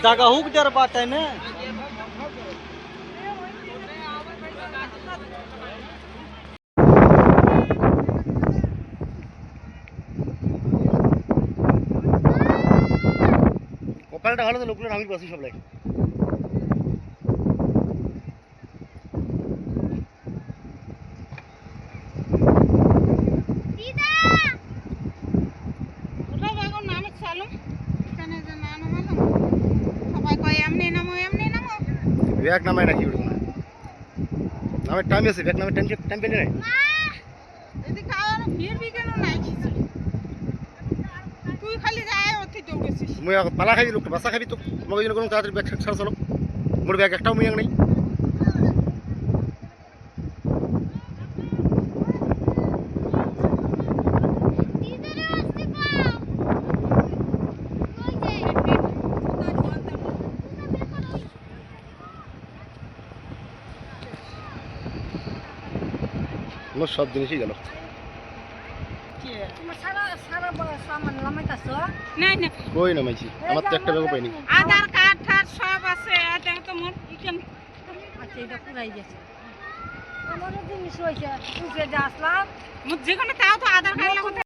जागा हुक जर बात है ना কপালটা ভালো তো লোকগুলো আমি বসি সব লাগে ব্যাগ নামায় রাখি ওরকম নামের টাইম আছে ব্যাগ নামের টাইম পেলে নাই এদিকে আর ভিড় বি কেন নাই তুই খালি যায় ওতে দৌড়েছিস মুই পালা খাবি লোক বাসা খাবি তো তোমাকে যেন কোনো তাড়াতাড়ি ব্যাগ ছাড়া চলো মোর ব্যাগ একটাও মুই নেই সব জিনিসই গেল কই নামাইছি আমার তো একটা ব্যাগও পাইনি আধার কার্ড ঠার সব আছে আর দেখো তো মোর ইকেন আচ্ছা এটা পুরাই গেছে আমারও জিনিস হইছে তুই যে আসলাম মোর যেখানে তাও তো আধার কার্ড লাগতে